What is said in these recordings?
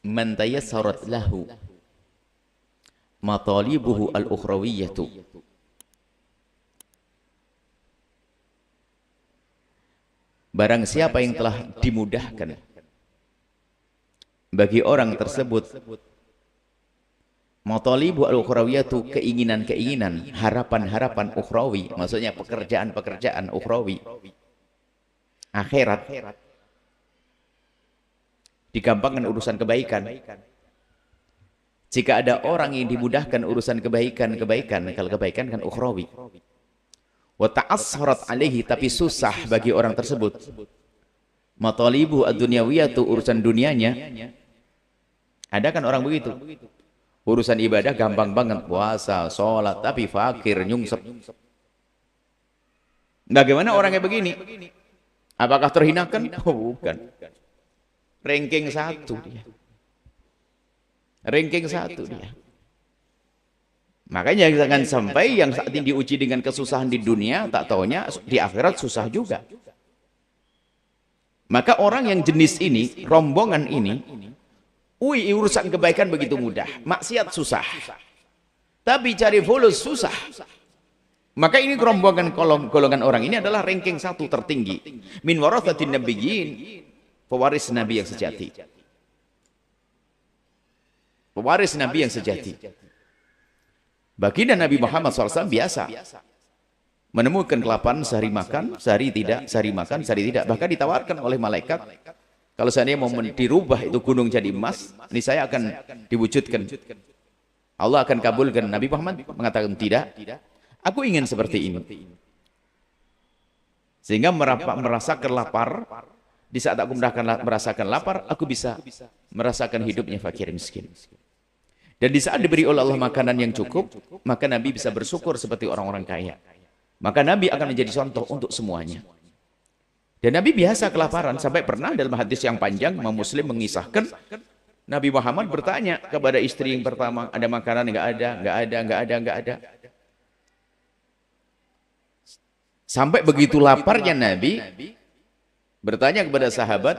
man tayassarat lahu matalibuhu al-ukhrawiyyatu. Barang siapa yang telah dimudahkan bagi orang tersebut matalibu al-ukhrawiyatu, keinginan-keinginan, harapan-harapan ukhrawi, maksudnya pekerjaan-pekerjaan ukhrawi, akhirat, digampangkan urusan kebaikan. Jika ada orang yang dimudahkan urusan kebaikan, kalau kebaikan kan ukhrawi, wa ta'assarat alaihi, tapi susah bagi orang tersebut matalibu ad-dunyawiyatu, urusan dunianya. Ada kan orang begitu, urusan ibadah gampang banget, puasa, sholat, tapi fakir, nyungsep. Bagaimana orangnya begini? Apakah terhinakan? Oh, bukan. Ranking 1 dia. Ranking 1 dia. Makanya jangan sampai yang saat ini diuji dengan kesusahan di dunia, tak taunya di akhirat susah juga. Maka orang yang jenis ini, rombongan ini, urusan kebaikan begitu mudah, maksiat susah, tapi cari fulus susah. Maka ini rombongan golongan orang ini adalah ranking 1 tertinggi. Min warathatin nabiyyin, pewaris Nabi yang sejati. Pewaris Nabi yang sejati. Baginda Nabi Muhammad SAW biasa menemukan kelaparan, sehari makan, sehari tidak, sehari makan, sehari tidak. Bahkan ditawarkan oleh malaikat, kalau seandainya mau dirubah itu gunung jadi emas, ini saya akan diwujudkan. Allah akan kabulkan. Nabi Muhammad mengatakan tidak, aku ingin seperti ini. Sehingga merasakan lapar. Di saat aku merasakan lapar, aku bisa merasakan hidupnya fakir miskin. Dan di saat diberi oleh Allah makanan yang cukup, maka Nabi bisa bersyukur seperti orang-orang kaya. Maka Nabi akan menjadi contoh untuk semuanya. Dan Nabi biasa kelaparan, sampai pernah dalam hadis yang panjang, Imam Muslim mengisahkan, Nabi Muhammad bertanya kepada istri yang pertama, ada makanan? Enggak ada, enggak ada, enggak ada, enggak ada. Sampai begitu laparnya Nabi bertanya kepada sahabat,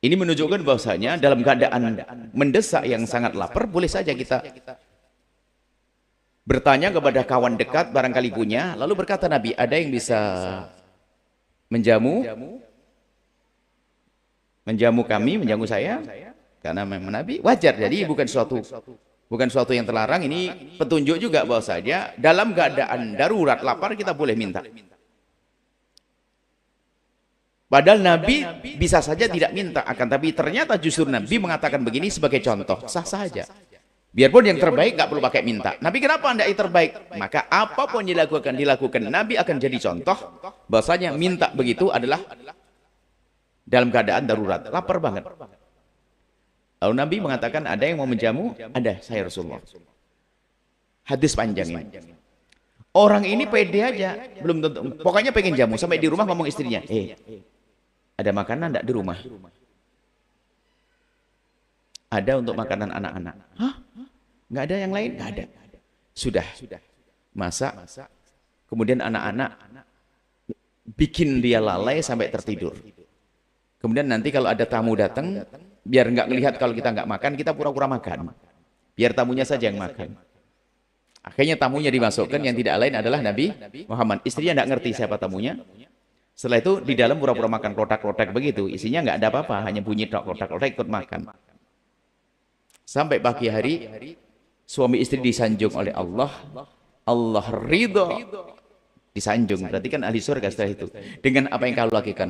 ini menunjukkan bahwasanya dalam keadaan mendesak yang sangat lapar, boleh saja kita bertanya kepada kawan dekat, barangkali punya. Lalu berkata Nabi, ada yang bisa menjamu kami, menjamu saya? Karena memang Nabi wajar, jadi bukan suatu yang terlarang. Ini petunjuk juga bahwasanya dalam keadaan darurat lapar kita boleh minta. Padahal Nabi bisa saja tidak minta, akan tapi ternyata justru Nabi mengatakan begini sebagai contoh, sah-sah saja. Biarpun yang terbaik nggak perlu pakai minta. Nabi kenapa anda yang terbaik? Maka apapun dilakukan, Nabi akan jadi contoh bahwasanya minta begitu adalah dalam keadaan darurat, lapar banget. Lalu Nabi mengatakan, ada yang mau menjamu? Ada, saya Rasulullah. Hadis panjang ini. Orang ini pede aja, belum tentu. Pokoknya pengen jamu, sampai di rumah ngomong istrinya, ada makanan enggak di rumah? Ada untuk makanan anak-anak. Hah? Enggak ada yang lain? Enggak ada. Sudah. Masak. Kemudian anak-anak bikin dia lalai sampai tertidur. Kemudian nanti kalau ada tamu datang, biar enggak melihat kalau kita enggak makan, kita pura-pura makan. Biar tamunya saja yang makan. Akhirnya tamunya dimasukkan, yang tidak lain adalah Nabi Muhammad. Istrinya enggak ngerti siapa tamunya. Setelah itu di dalam pura-pura makan klotak-klotak begitu, isinya nggak ada apa-apa, hanya bunyi klotak-klotak ikut makan. Sampai pagi hari, suami istri disanjung oleh Allah, Allah ridho, disanjung. Berarti kan ahli surga setelah itu. Dengan apa yang kau lakukan,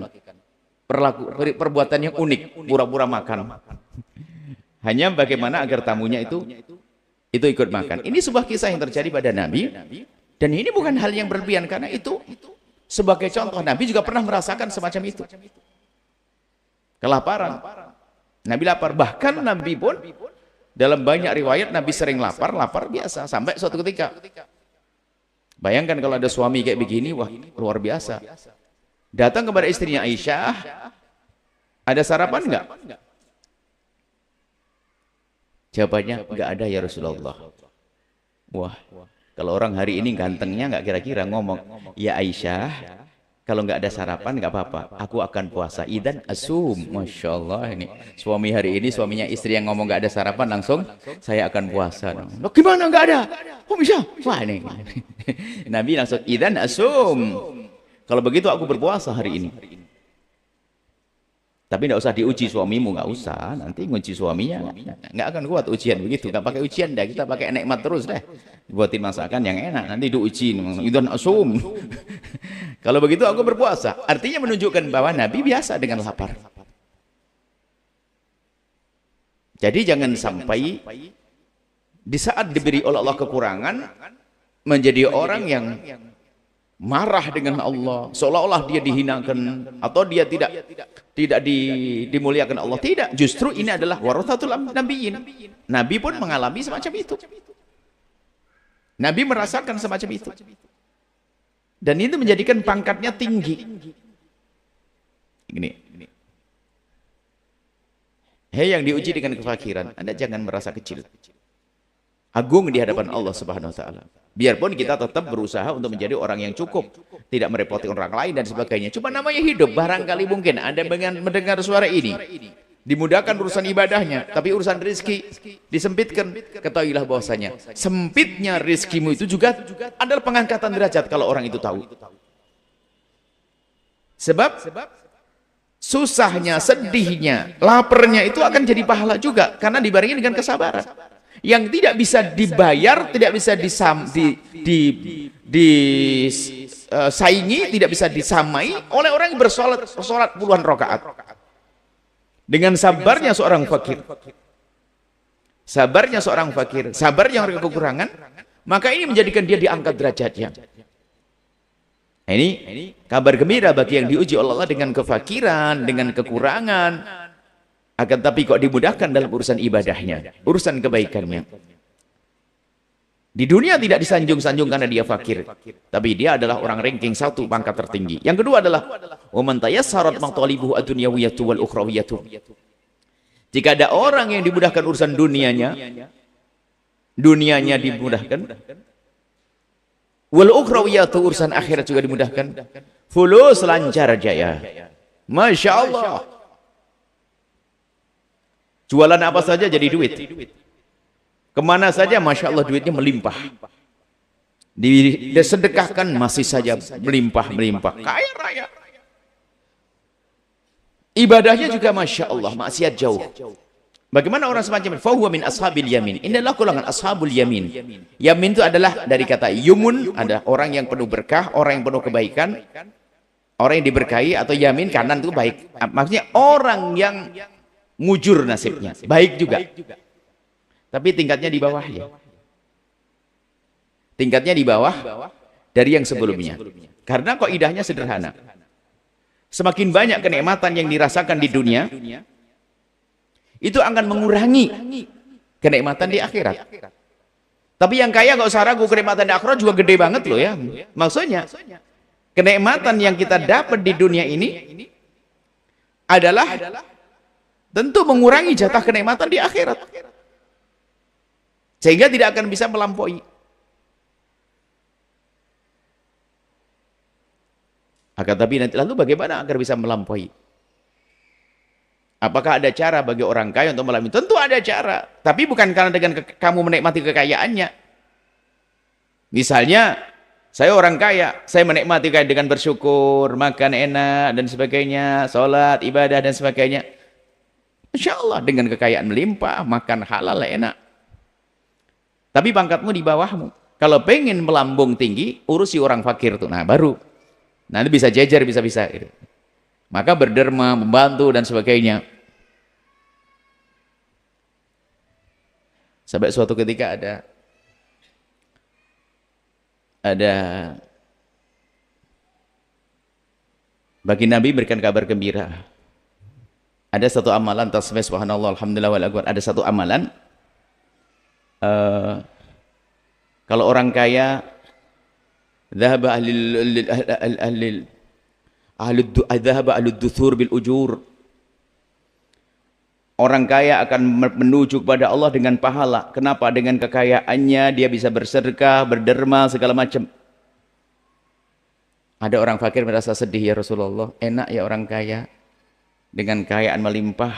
perbuatan yang unik, pura-pura makan. Hanya bagaimana agar tamunya itu ikut makan. Ini sebuah kisah yang terjadi pada Nabi, dan ini bukan hal yang berlebihan karena itu. Sebagai contoh, Nabi juga pernah merasakan semacam itu. Kelaparan. Nabi lapar. Bahkan Nabi pun, dalam banyak riwayat, Nabi sering lapar biasa. Sampai suatu ketika. Bayangkan kalau ada suami kayak begini, wah luar biasa. Datang kepada istrinya Aisyah, ada sarapan enggak? Jawabannya, enggak ada ya Rasulullah. Wah. Kalau orang hari ini gantengnya nggak kira-kira ngomong, ya Aisyah, Kalau nggak ada sarapan nggak apa-apa, aku akan puasa. Idan asum, masya Allah ini suami hari ini suaminya istri yang ngomong nggak ada sarapan langsung saya akan puasa. Loh, gimana nggak ada? Kok bisa? Wah ini Nabi langsung idan asum. Kalau begitu aku berpuasa hari ini. Tapi nggak usah diuji suamimu, nggak usah. Nanti nguji suaminya nggak akan kuat ujian begitu. Nggak pakai ujian dah, kita pakai nikmat terus deh. Buatin masakan yang enak, nanti diuji. Idan asum. Kalau begitu aku berpuasa. Artinya menunjukkan bahwa Nabi biasa dengan lapar. Jadi jangan sampai di saat diberi oleh Allah kekurangan menjadi orang yang marah dengan Allah, seolah-olah dia dihinakan atau dia tidak dimuliakan Allah. Tidak, justru ini adalah warathatul nabiyyin. Nabi pun mengalami semacam itu. Nabi merasakan semacam itu. Dan itu menjadikan pangkatnya tinggi. Gini. Hei yang diuji dengan kefakiran, Anda jangan merasa kecil. Agung di hadapan Allah Subhanahu wa taala. Biarpun kita tetap berusaha untuk menjadi orang yang cukup, tidak merepoti orang lain dan sebagainya. Cuma namanya hidup, barangkali mungkin Anda mendengar suara ini, dimudahkan urusan ibadahnya, tapi urusan rezeki disempitkan. Ketahuilah bahwasanya sempitnya rezekimu itu juga adalah pengangkatan derajat kalau orang itu tahu. Sebab susahnya, sedihnya, laparnya itu akan jadi pahala juga karena dibarengi dengan kesabaran. Yang tidak bisa dibayar, tidak bisa disaingi, tidak bisa disamai oleh orang yang bersolat puluhan rakaat. Dengan sabarnya seorang fakir, sabarnya orang kekurangan, maka ini menjadikan dia diangkat derajatnya. Ini kabar gembira bagi yang diuji oleh Allah dengan kefakiran, dengan kekurangan. Akan tapi kok dimudahkan dalam urusan ibadahnya, urusan kebaikannya. Di dunia tidak disanjung-sanjung karena dia fakir, tapi dia adalah orang ranking 1 pangkat tertinggi. Yang kedua adalah wa man tayassarat matalibuhu ad-dunyawiyatu wal ukhrawiyatu. Jika ada orang yang dimudahkan urusan dunianya dimudahkan, wal ukhrawiyatu urusan akhirat juga dimudahkan, fulus lancar jaya. Masya Allah. Jualan apa saja jadi duit. Kemana saja Masya Allah duitnya melimpah. Disedekahkan masih saja melimpah. Kaya raya. Ibadahnya juga Masya Allah, maksiat jauh. Bagaimana orang semacam ini? Fahuwa min ashabil yamin. Ini adalah golongan ashabul yamin. Yamin itu adalah dari kata yumun, ada orang yang penuh berkah, orang yang penuh kebaikan, orang yang diberkahi, atau yamin kanan itu baik. Maksudnya orang yang mujur nasibnya, baik juga. Tapi tingkatnya di bawah ya. Tingkatnya di bawah dari yang sebelumnya. Karena kaidahnya sederhana. Semakin banyak kenikmatan yang dirasakan di dunia, itu akan mengurangi kenikmatan di akhirat. Tapi yang kaya nggak usah ragu, kenikmatan di akhirat juga gede banget loh ya. Maksudnya, kenikmatan yang kita dapat di dunia ini adalah tentu mengurangi jatah kenikmatan di akhirat. Sehingga tidak akan bisa melampaui. Akan tapi nanti lalu bagaimana agar bisa melampaui? Apakah ada cara bagi orang kaya untuk melampaui? Tentu ada cara. Tapi bukan karena dengan kamu menikmati kekayaannya. Misalnya, saya orang kaya, saya menikmati kaya dengan bersyukur, makan enak, dan sebagainya, sholat, ibadah, dan sebagainya. Insya Allah dengan kekayaan melimpah, makan halal enak. Tapi pangkatmu di bawahmu. Kalau pengen melambung tinggi, urusi orang fakir tuh. Nah baru. Nanti bisa jejer, bisa-bisa. Gitu. Maka berderma, membantu dan sebagainya. Sampai suatu ketika ada bagi Nabi berikan kabar gembira. Ada satu amalan tasbih subhanallah alhamdulillah wal akbar. Ada satu amalan kalau orang kaya dhahaba ahlud duthur bil ujur. Orang kaya akan menuju kepada Allah dengan pahala. Kenapa? Dengan kekayaannya dia bisa bersedekah, berderma segala macam. Ada orang fakir merasa sedih, ya Rasulullah, enak ya orang kaya dengan kekayaan melimpah,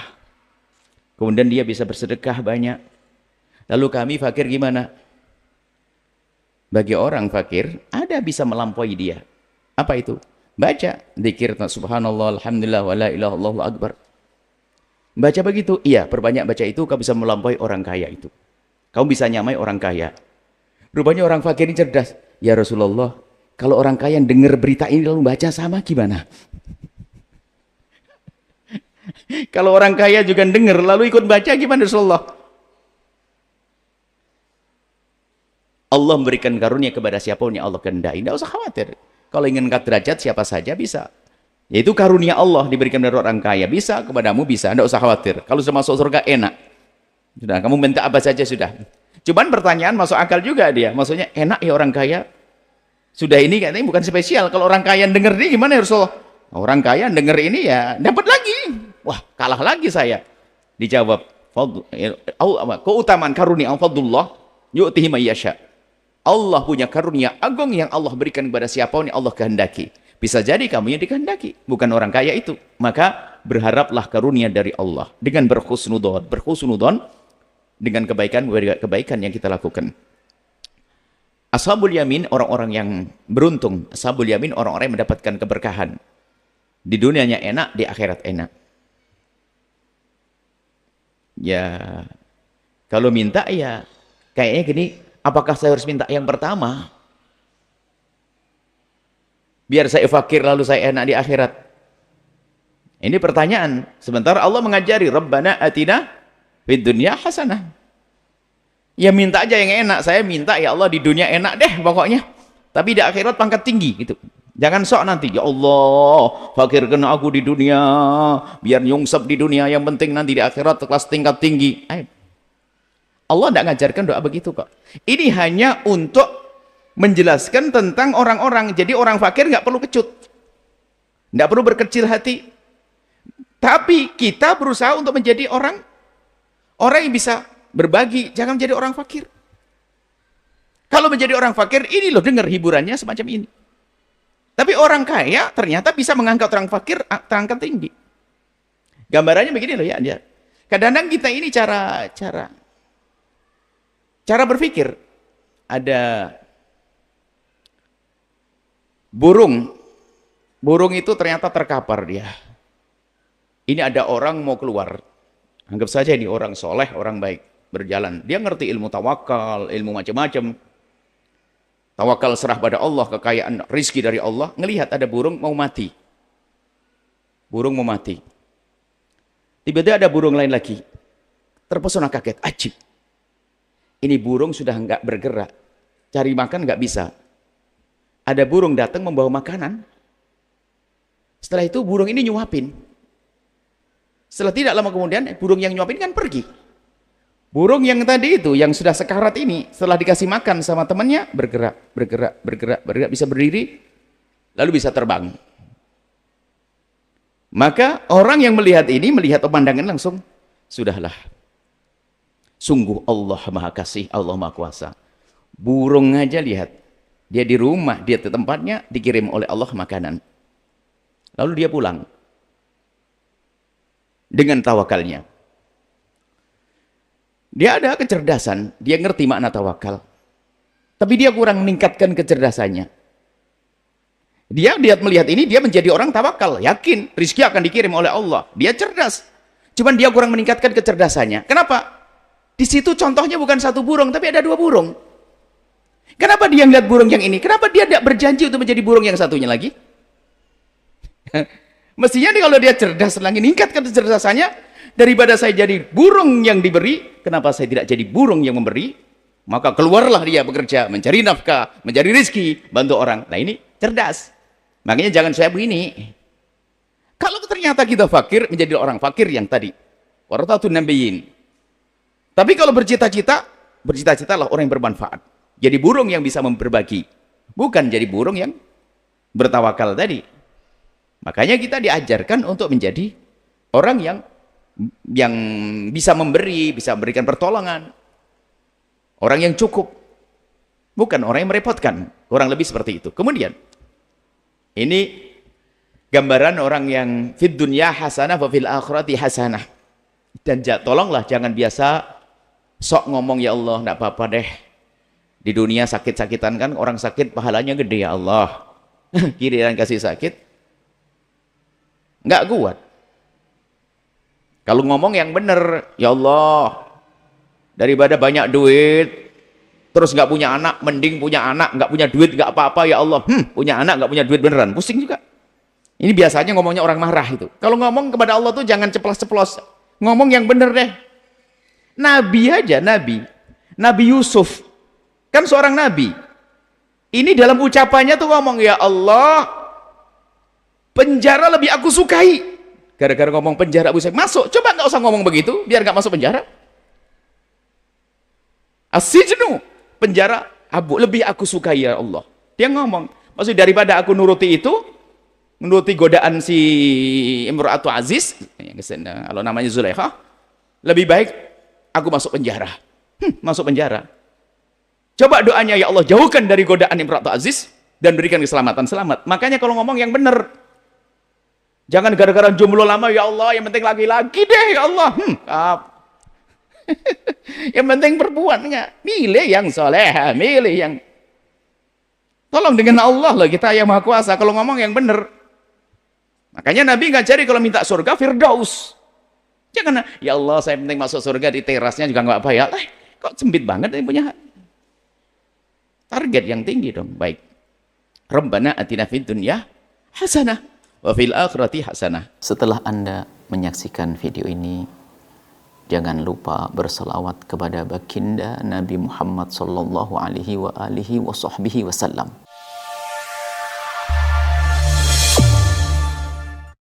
kemudian dia bisa bersedekah banyak. Lalu kami fakir gimana? Bagi orang fakir ada bisa melampaui dia. Apa itu? Baca zikir subhanallah alhamdulillah wala ilaha illallah Allahu akbar. Baca begitu, iya, perbanyak baca itu kau bisa melampaui orang kaya itu. Kau bisa nyamai orang kaya. Rupanya orang fakir ini cerdas. Ya Rasulullah, kalau orang kaya yang dengar berita ini lalu baca sama gimana? Kalau orang kaya juga dengar lalu ikut baca gimana Rasulullah? Allah memberikan karunia kepada siapa yang Allah kehendaki. Tidak usah khawatir. Kalau ingin angkat derajat siapa saja bisa. Yaitu karunia Allah diberikan dari orang kaya. Bisa, kepadamu bisa. Tidak usah khawatir. Kalau sudah masuk surga enak. Sudah, kamu minta apa saja sudah. Cuman pertanyaan masuk akal juga dia. Maksudnya enak ya orang kaya. Sudah ini katanya bukan spesial. Kalau orang kaya denger ini gimana ya Rasulullah? Orang kaya denger ini ya dapat lagi. Wah, kalah lagi saya. Dijawab, keutamaan karunia fadlullah yu'tihi may yasha. Allah punya karunia agung yang Allah berikan kepada siapa yang Allah kehendaki. Bisa jadi kamu yang dikehendaki, bukan orang kaya itu. Maka berharaplah karunia dari Allah dengan berhusnudon dengan kebaikan yang kita lakukan. Ashabul yamin, orang-orang yang beruntung. Ashabul yamin, orang-orang yang mendapatkan keberkahan. Di dunianya enak, di akhirat enak. Ya, kalau minta ya kayaknya gini, apakah saya harus minta yang pertama? Biar saya fakir lalu saya enak di akhirat. Ini pertanyaan. Sementara Allah mengajari, Rabbana atina fid dunya hasanah. Ya minta aja yang enak. Saya minta ya Allah di dunia enak deh pokoknya. Tapi di akhirat pangkat tinggi gitu. Jangan sok nanti, ya Allah, fakirkan aku di dunia, biar nyungsep di dunia, yang penting nanti di akhirat kelas tingkat tinggi. Ayo. Allah tidak ngajarkan doa begitu kok. Ini hanya untuk menjelaskan tentang orang-orang. Jadi orang fakir nggak perlu kecut, nggak perlu berkecil hati. Tapi kita berusaha untuk menjadi orang yang bisa berbagi. Jangan menjadi orang fakir. Kalau menjadi orang fakir, ini loh dengar hiburannya semacam ini. Tapi orang kaya ternyata bisa mengangkat orang fakir terangkat tinggi. Gambarannya begini loh ya. Kadang-kadang kita ini cara berpikir. Ada burung itu ternyata terkapar dia. Ini ada orang mau keluar. Anggap saja ini orang soleh, orang baik, berjalan. Dia ngerti ilmu tawakal, ilmu macam-macam. Tawakal serah pada Allah, kekayaan rizki dari Allah. Ngelihat ada burung mau mati. Burung mau mati. Tiba-tiba ada burung lain lagi. Terpesona kaget, ajib. Ini burung sudah enggak bergerak. Cari makan enggak bisa. Ada burung datang membawa makanan. Setelah itu burung ini nyuapin. Setelah tidak lama kemudian burung yang nyuapin kan pergi. Burung yang tadi itu, yang sudah sekarat ini, setelah dikasih makan sama temannya, bergerak, bisa berdiri, lalu bisa terbang. Maka orang yang melihat ini, melihat pemandangan langsung, sudahlah. Sungguh Allah Maha Kasih, Allah Maha Kuasa. Burung aja lihat, dia di rumah, dia di tempatnya, dikirim oleh Allah makanan. Lalu dia pulang. Dengan tawakalnya. Dia ada kecerdasan, dia ngerti makna tawakal. Tapi dia kurang meningkatkan kecerdasannya. Dia melihat ini, dia menjadi orang tawakal, yakin rezeki akan dikirim oleh Allah. Dia cerdas. Cuman dia kurang meningkatkan kecerdasannya. Kenapa? Di situ contohnya bukan satu burung, tapi ada dua burung. Kenapa dia ngeliat burung yang ini? Kenapa dia tidak berjanji untuk menjadi burung yang satunya lagi? Mestinya nih kalau dia cerdas lagi, meningkatkan kecerdasannya, daripada saya jadi burung yang diberi, kenapa saya tidak jadi burung yang memberi? Maka keluarlah dia bekerja, mencari nafkah, mencari rezeki, bantu orang. Nah ini cerdas. Makanya jangan saya begini. Kalau ternyata kita fakir, menjadi orang fakir yang tadi. Warathatun nabiyyin. Tapi kalau bercita-citalah orang yang bermanfaat. Jadi burung yang bisa berbagi. Bukan jadi burung yang bertawakal tadi. Makanya kita diajarkan untuk menjadi orang yang bisa memberi, bisa memberikan pertolongan. Orang yang cukup. Bukan orang yang merepotkan. Kurang lebih seperti itu. Kemudian, Ini gambaran orang yang fid dunya hasanah wa fil akhirati hasanah. Dan tolonglah jangan biasa sok ngomong ya Allah, enggak apa-apa deh. Di dunia sakit-sakitan kan, orang sakit pahalanya gede ya Allah. Giliran kasih sakit enggak kuat. Kalau ngomong yang benar, ya Allah, daripada banyak duit terus nggak punya anak, mending punya anak, nggak punya duit nggak apa-apa ya Allah. Punya anak nggak punya duit beneran, pusing juga. Ini biasanya ngomongnya orang marah itu. Kalau ngomong kepada Allah tuh jangan ceplos-ceplos, ngomong yang bener deh. Nabi aja, Nabi Yusuf kan seorang nabi. Ini dalam ucapannya tuh ngomong, ya Allah, penjara lebih aku sukai. Gara-gara ngomong penjara Abu Sa'id masuk, coba nggak usah ngomong begitu biar nggak masuk penjara. Asijnu, penjara Abu lebih aku sukai ya Allah. Dia ngomong, maksud daripada aku nuruti itu, menuruti godaan si Imra'atu Aziz, kalau namanya Zulaikha, lebih baik aku masuk penjara. Masuk penjara. Coba doanya, ya Allah, jauhkan dari godaan Imra'atu Aziz dan berikan keselamatan. Selamat. Makanya kalau ngomong yang benar, jangan gara-gara jomblo lama, ya Allah, yang penting laki-laki deh, ya Allah. Yang penting perempuan enggak. Milih yang soleh, milih yang... Tolong dengan Allah loh, kita yang Maha Kuasa. Kalau ngomong yang benar. Makanya Nabi ngajari kalau minta surga, Firdaus. Jangan, ya Allah, saya penting masuk surga di terasnya juga enggak apa ya. Kok sempit banget yang punya target yang tinggi dong. Baik. Rabbana atina fid dunya hasanah wa fil akhirati hasanah. Setelah Anda menyaksikan video ini, jangan lupa berselawat kepada baginda Nabi Muhammad sallallahu alaihi wa alihi wa sahbihi wasallam.